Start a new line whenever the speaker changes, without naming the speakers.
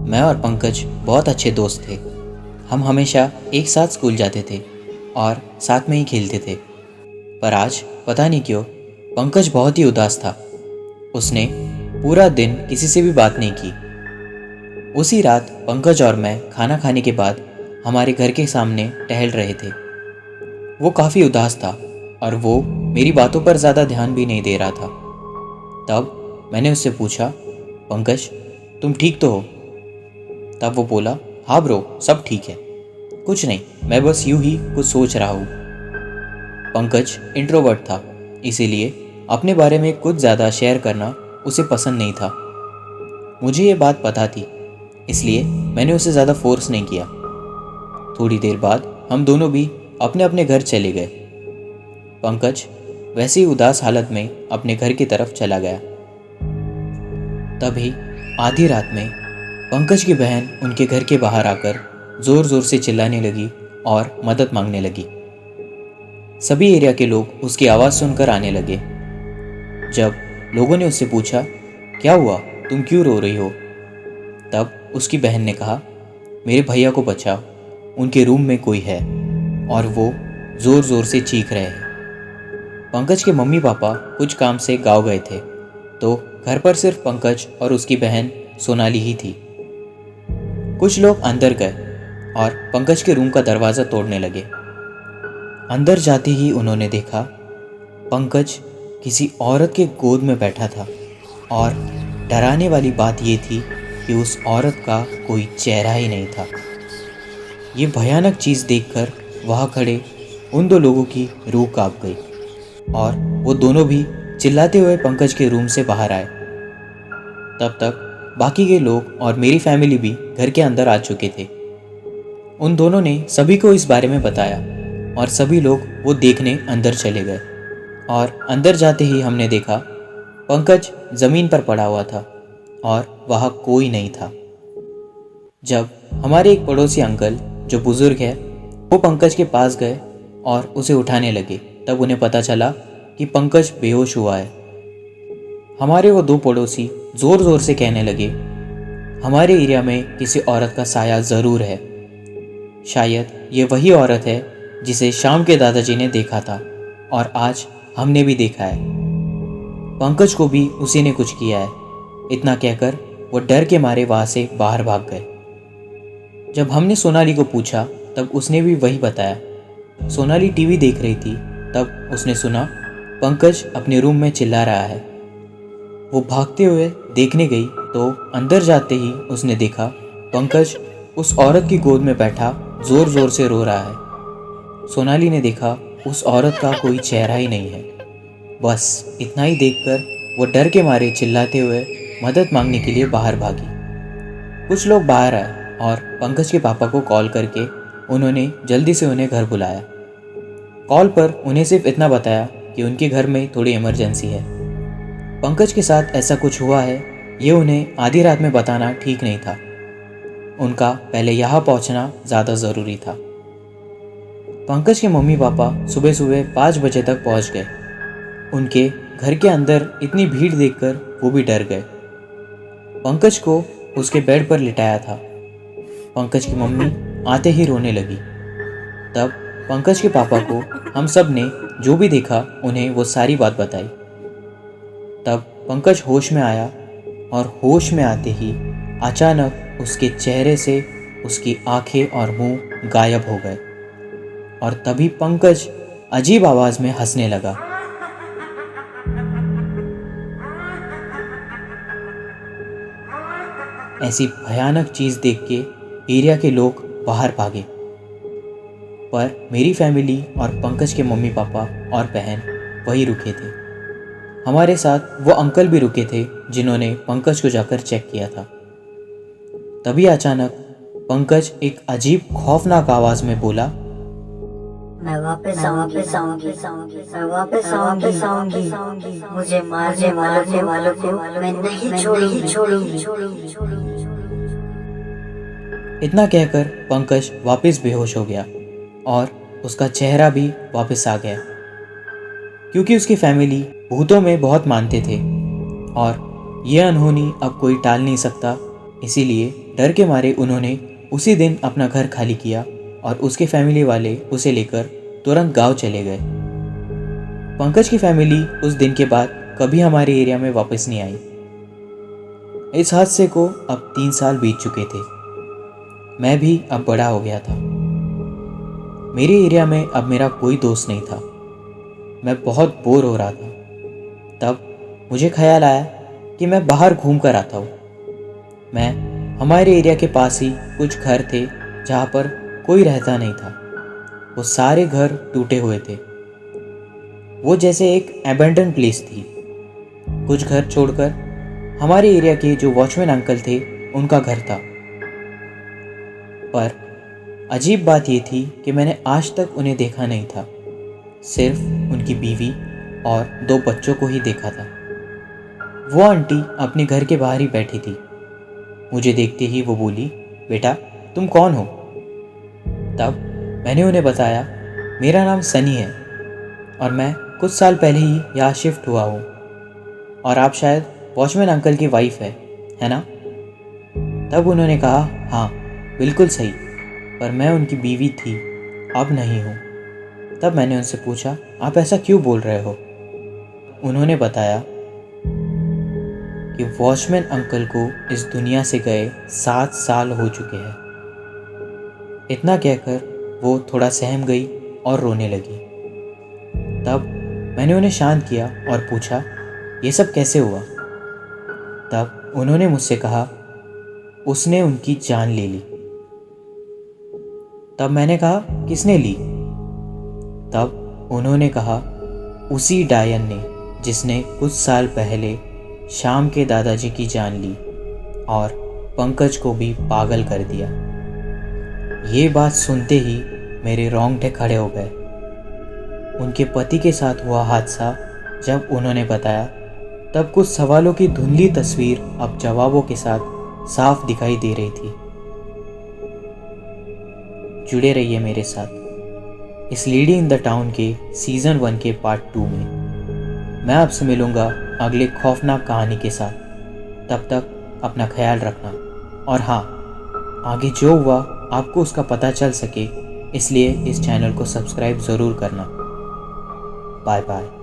मैं और पंकज बहुत अच्छे दोस्त थे। हम हमेशा एक साथ स्कूल जाते थे और साथ में ही खेलते थे। पर आज पता नहीं क्यों पंकज बहुत ही उदास था। उसने पूरा दिन किसी से भी बात नहीं की। उसी रात पंकज और मैं खाना खाने के बाद हमारे घर के सामने टहल रहे थे। वो काफ़ी उदास था और वो मेरी बातों पर ज़्यादा ध्यान भी नहीं दे रहा था। तब मैंने उससे पूछा, पंकज तुम ठीक तो हो? तब वो बोला, हाँ ब्रो, सब ठीक है, कुछ नहीं, मैं बस यूं ही कुछ सोच रहा हूँ। पंकज इंट्रोवर्ट था, इसीलिए अपने बारे में कुछ ज़्यादा शेयर करना उसे पसंद नहीं था। मुझे ये बात पता थी, इसलिए मैंने उसे ज़्यादा फोर्स नहीं किया। थोड़ी देर बाद हम दोनों भी अपने अपने घर चले गए। पंकज वैसे ही उदास हालत में अपने घर की तरफ चला गया। तभी आधी रात में पंकज की बहन उनके घर के बाहर आकर ज़ोर ज़ोर से चिल्लाने लगी और मदद मांगने लगी। सभी एरिया के लोग उसकी आवाज़ सुनकर आने लगे। जब लोगों ने उससे पूछा, क्या हुआ, तुम क्यों रो रही हो? तब उसकी बहन ने कहा, मेरे भैया को बचाओ, उनके रूम में कोई है और वो ज़ोर ज़ोर से चीख रहे हैं। पंकज के मम्मी पापा कुछ काम से गाँव गए थे, तो घर पर सिर्फ पंकज और उसकी बहन सोनाली ही थी। कुछ लोग अंदर गए और पंकज के रूम का दरवाज़ा तोड़ने लगे। अंदर जाते ही उन्होंने देखा पंकज किसी औरत के गोद में बैठा था और डराने वाली बात ये थी कि उस औरत का कोई चेहरा ही नहीं था। ये भयानक चीज़ देखकर वहाँ खड़े उन दो लोगों की रूह कांप गई और वो दोनों भी चिल्लाते हुए पंकज के रूम से बाहर आए। तब तक बाकी के लोग और मेरी फैमिली भी घर के अंदर आ चुके थे। उन दोनों ने सभी को इस बारे में बताया और सभी लोग वो देखने अंदर चले गए। और अंदर जाते ही हमने देखा पंकज ज़मीन पर पड़ा हुआ था और वहाँ कोई नहीं था। जब हमारे एक पड़ोसी अंकल जो बुज़ुर्ग है वो पंकज के पास गए और उसे उठाने लगे, तब उन्हें पता चला कि पंकज बेहोश हुआ है। हमारे वो दो पड़ोसी ज़ोर ज़ोर से कहने लगे, हमारे एरिया में किसी औरत का साया ज़रूर है। शायद ये वही औरत है जिसे शाम के दादाजी ने देखा था और आज हमने भी देखा है। पंकज को भी उसी ने कुछ किया है। इतना कहकर वो डर के मारे वहाँ से बाहर भाग गए। जब हमने सोनाली को पूछा तब उसने भी वही बताया। सोनाली टीवी देख रही थी, तब उसने सुना पंकज अपने रूम में चिल्ला रहा है। वो भागते हुए देखने गई तो अंदर जाते ही उसने देखा पंकज उस औरत की गोद में बैठा ज़ोर ज़ोर से रो रहा है। सोनाली ने देखा उस औरत का कोई चेहरा ही नहीं है। बस इतना ही देखकर वो डर के मारे चिल्लाते हुए मदद मांगने के लिए बाहर भागी। कुछ लोग बाहर आए और पंकज के पापा को कॉल करके उन्होंने जल्दी से उन्हें घर बुलाया। कॉल पर उन्हें सिर्फ इतना बताया कि उनके घर में थोड़ी इमरजेंसी है। पंकज के साथ ऐसा कुछ हुआ है, ये उन्हें आधी रात में बताना ठीक नहीं था। उनका पहले यहाँ पहुँचना ज़्यादा ज़रूरी था। पंकज के मम्मी पापा सुबह सुबह 5 बजे तक पहुँच गए। उनके घर के अंदर इतनी भीड़ देखकर वो भी डर गए। पंकज को उसके बेड पर लिटाया था। पंकज की मम्मी आते ही रोने लगी। तब पंकज के पापा को हम सब ने जो भी देखा उन्हें वो सारी बात बताई। तब पंकज होश में आया और होश में आते ही अचानक उसके चेहरे से उसकी आंखें और मुंह गायब हो गए और तभी पंकज अजीब आवाज़ में हंसने लगा। ऐसी भयानक चीज़ देख के एरिया के लोग बाहर भागे, पर मेरी फैमिली और पंकज के मम्मी पापा और बहन वहीं रुके थे। हमारे साथ वो अंकल भी रुके थे जिन्होंने पंकज को जाकर चेक किया था। तभी अचानक पंकज एक अजीब खौफनाक आवाज़ में बोला,
मैं वापस आऊंगी, मुझे मारने वालों को मैं नहीं छोड़ूंगी।
इतना कहकर पंकज वापस बेहोश हो गया और उसका चेहरा भी वापस आ गया। क्योंकि उसकी फैमिली भूतों में बहुत मानते थे और यह अनहोनी अब कोई टाल नहीं सकता, इसीलिए डर के मारे उन्होंने उसी दिन अपना घर खाली किया और उसके फैमिली वाले उसे लेकर तुरंत गांव चले गए। पंकज की फैमिली उस दिन के बाद कभी हमारे एरिया में वापस नहीं आई। इस हादसे को अब 3 साल बीत चुके थे। मैं भी अब बड़ा हो गया था। मेरे एरिया में अब मेरा कोई दोस्त नहीं था। मैं बहुत बोर हो रहा था। तब मुझे ख्याल आया कि मैं बाहर घूम कर आता हूँ। मैं हमारे एरिया के पास ही कुछ घर थे जहाँ पर कोई रहता नहीं था। वो सारे घर टूटे हुए थे। वो जैसे एक एबेंडन प्लेस थी। कुछ घर छोड़कर हमारे एरिया के जो वॉचमैन अंकल थे उनका घर था। पर अजीब बात ये थी कि मैंने आज तक उन्हें देखा नहीं था। सिर्फ उनकी बीवी और 2 बच्चों को ही देखा था। वो आंटी अपने घर के बाहर ही बैठी थी। मुझे देखते ही वो बोली, बेटा तुम कौन हो? तब मैंने उन्हें बताया, मेरा नाम सनी है और मैं कुछ साल पहले ही यहाँ शिफ्ट हुआ हूँ और आप शायद वॉचमैन अंकल की वाइफ है ना? तब उन्होंने कहा, हाँ बिल्कुल सही, पर मैं उनकी बीवी थी, अब नहीं हूँ। तब मैंने उनसे पूछा, आप ऐसा क्यों बोल रहे हो? उन्होंने बताया कि वॉचमैन अंकल को इस दुनिया से गए 7 साल हो चुके हैं। इतना कहकर वो थोड़ा सहम गई और रोने लगी। तब मैंने उन्हें शांत किया और पूछा, ये सब कैसे हुआ? तब उन्होंने मुझसे कहा, उसने उनकी जान ले ली। तब मैंने कहा, किसने ली? तब उन्होंने कहा, उसी डायन ने जिसने कुछ साल पहले श्याम के दादाजी की जान ली और पंकज को भी पागल कर दिया। ये बात सुनते ही मेरे रोंगटे खड़े हो गए। उनके पति के साथ हुआ हादसा जब उन्होंने बताया, तब कुछ सवालों की धुंधली तस्वीर अब जवाबों के साथ साफ दिखाई दे रही थी। जुड़े रहिए मेरे साथ इस लीडिंग इन द टाउन के सीज़न 1 के पार्ट 2 में। मैं आपसे मिलूँगा अगले खौफनाक कहानी के साथ। तब तक अपना ख्याल रखना और हाँ, आगे जो हुआ आपको उसका पता चल सके, इसलिए इस चैनल को सब्सक्राइब ज़रूर करना। Bye bye.